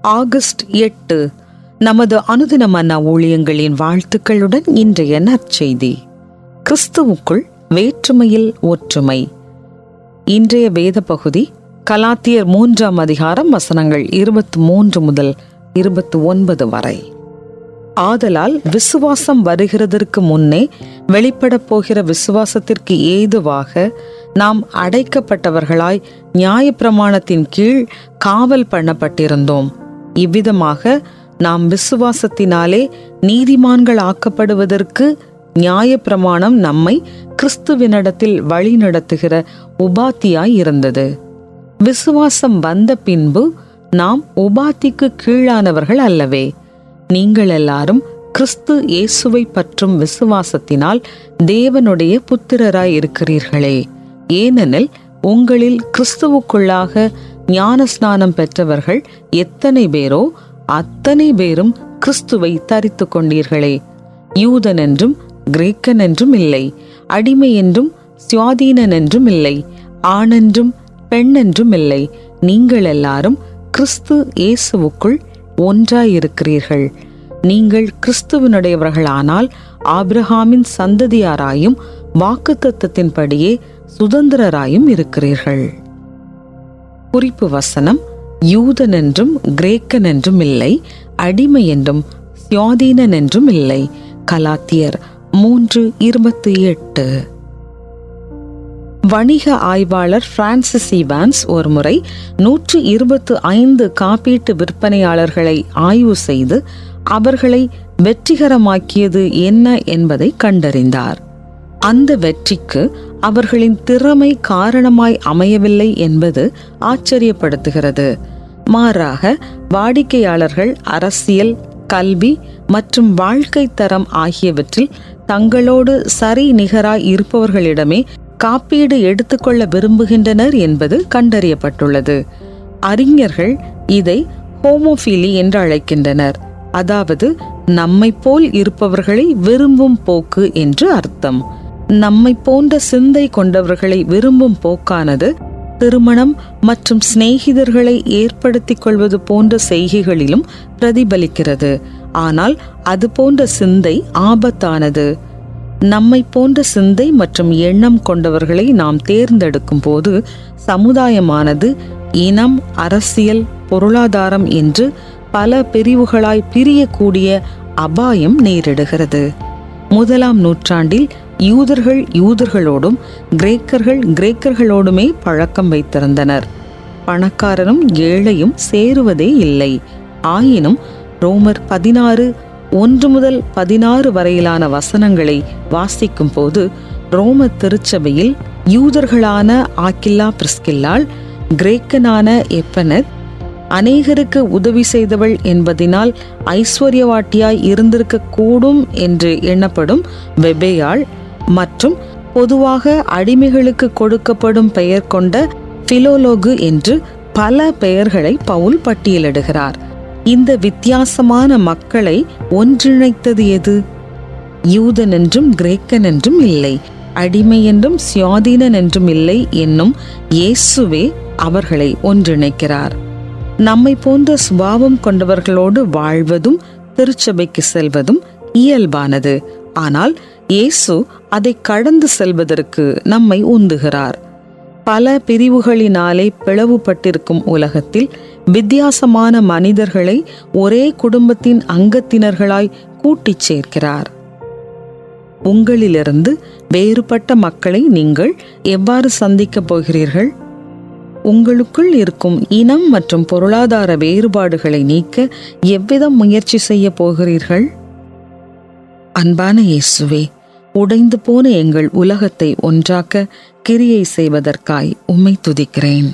August 8 நமது அனுதின மன்னா ஊழியங்களின் வாழ்த்துக்களுடன் இன்றைய நற்செய்தி. கிறிஸ்துவுக்குள் வேற்றுமையில் ஒற்றுமை. இன்றைய வேத பகுதி கலாத்தியர் 3ஆம் அதிகாரம் வசனங்கள் 23 முதல் 29 வரை. ஆதலால் விசுவாசம் வருகிறதற்கு முன்னே வெளிப்படப் போகிற விசுவாசத்திற்கு ஏதுவாக நாம் அடைக்கப்பட்டவர்களாய் நியாயப்பிரமாணத்தின் கீழ் காவல் பண்ணப்பட்டிருந்தோம். இவ்விதமாக நாம் விசுவாசத்தினாலே நீதிமான்கள் ஆக்கப்படுவதற்கு நியாயப்பிரமாணம் நம்மை கிறிஸ்துவினிடத்தில் வழி நடத்துகிற உபாத்தியாய் இருந்தது. விசுவாசம் வந்த பின்பு நாம் உபாத்திக்கு கீழானவர்கள் அல்லவே. நீங்கள் எல்லாரும் கிறிஸ்து இயேசுவை பற்றும் விசுவாசத்தினால் தேவனுடைய புத்திரராய் இருக்கிறீர்களே. ஏனெனில் உங்களில் கிறிஸ்துவுக்குள்ளாக ஞானஸ்நானம் பெற்றவர்கள் எத்தனை பேரோ அத்தனை பேரும் கிறிஸ்துவை தரித்து கொண்டீர்களே. யூதன் என்றும் கிரேக்கன் என்றும் இல்லை, அடிமை என்றும் சுயாதீனன் என்றும் இல்லை, ஆணென்றும் பெண்ணென்றும் இல்லை, நீங்கள் எல்லாரும் கிறிஸ்து இயேசுவுக்குள் ஒன்றாயிருக்கிறீர்கள். நீங்கள் கிறிஸ்துவனுடையவர்களானால் ஆபிரகாமின் சந்ததியாராயும் வாக்குத்தத்தத்தின்படியே சுதந்திரராயும் இருக்கிறீர்கள். குறிப்பு வசனம்: யூதன் என்றும் கிரேக்கன் என்றும் இல்லை, அடிமை என்றும் சுயாதீனன் என்றும் இல்லை. கலாத்தியர் 3:28. வணிக ஆய்வாளர் பிரான்சிஸ் ஈவான்ஸ் ஒருமுறை 125 காப்பீட்டு விற்பனையாளர்களை ஆய்வு செய்து அவர்களை வெற்றிகரமாக்கியது என்ன என்பதை கண்டறிந்தார். அந்த வெற்றிக்கு அவர்களின் திறமை காரணமாய் அமையவில்லை என்பது ஆச்சரியப்படுத்துகிறது. மாறாக வாடிக்கையாளர்கள் அரசியல், கல்வி மற்றும் வாழ்க்கை தரம் ஆகியவற்றில் தங்களோடு சரி நிகராய் இருப்பவர்களிடமே காப்பீடு எடுத்துக்கொள்ள விரும்புகின்றனர் என்பது கண்டறியப்பட்டுள்ளது. அறிஞர்கள் இதை ஹோமோஃபிலி என்று அழைக்கின்றனர். அதாவது நம்மை போல் இருப்பவர்களை விரும்பும் போக்கு என்று அர்த்தம். நம்மை போன்ற சிந்தை கொண்டவர்களை விரும்பும் போக்கானது திருமணம் மற்றும் சிநேகிதர்களை ஏற்படுத்திக் கொள்வது போன்ற செய்கைகளிலும் பிரதிபலிக்கிறது. ஆனால் அது போன்ற சிந்தை ஆபத்தானது. நம்மை போன்ற சிந்தை மற்றும் எண்ணம் கொண்டவர்களை நாம் தேர்ந்தெடுக்கும் போது சமுதாயமானது இனம், அரசியல், பொருளாதாரம் என்று பல பிரிவுகளாய் பிரியக்கூடிய அபாயம் நேரிடுகிறது. 1ஆம் நூற்றாண்டில் யூதர்கள் யூதர்களோடும் கிரேக்கர்கள் கிரேக்கர்களோடுமே பழக்கம் வைத்திருந்தனர். பணக்காரரும் ஏழையும் சேருவதே இல்லை. ஆயினும் ரோமர் 16:1 முதல் 16 வரையிலான வசனங்களை வாசிக்கும் போது ரோம திருச்சபையில் யூதர்களான ஆக்கில்லா பிரிஸ்கில்லாள், கிரேக்கனான எப்பனத், அநேகருக்கு உதவி செய்தவள் என்பதினால் ஐஸ்வர்யவாட்டியாய் இருந்திருக்க கூடும் என்று எண்ணப்படும் வெபேயாள் மற்றும் பொதுவாக அடிமைகளுக்கு கொடுக்கப்படும் பெயர் கொண்ட பிலோலோகு என்று பல பெயர்களை பவுல் பட்டியலிடுகிறார். இந்த வித்தியாசமான மக்களை ஒன்றிணைத்தது எது? யூதன் என்றும் கிரேக்கன் என்றும் இல்லை, அடிமை என்றும் சுயாதீனன் என்றும் இல்லை என்னும் இயேசுவே அவர்களை ஒன்றிணைக்கிறார். நம்மை போன்ற சுபாவம் கொண்டவர்களோடு வாழ்வதும் திருச்சபைக்கு செல்வதும் இயல்பானது. ஆனால் இயேசு அதை கடந்து செல்வதற்கு நம்மை உந்துகிறார். பல பிரிவுகளினாலே பிளவுபட்டிருக்கும் உலகத்தில் வித்தியாசமான மனிதர்களை ஒரே குடும்பத்தின் அங்கத்தினர்களாய் கூட்டிச் சேர்க்கிறார். உங்களிலிருந்து வேறுபட்ட மக்களை நீங்கள் எவ்வாறு சந்திக்கப் போகிறீர்கள்? உங்களுக்குள் இருக்கும் இனம் மற்றும் பொருளாதார வேறுபாடுகளை நீக்க எவ்விதம் முயற்சி செய்ய போகிறீர்கள்? அன்பான இயேசுவே, உடைந்து போன எங்கள் உலகத்தை ஒன்றாக்க கிரியை செய்வதற்காய் உம்மை துதிக்கிறேன்.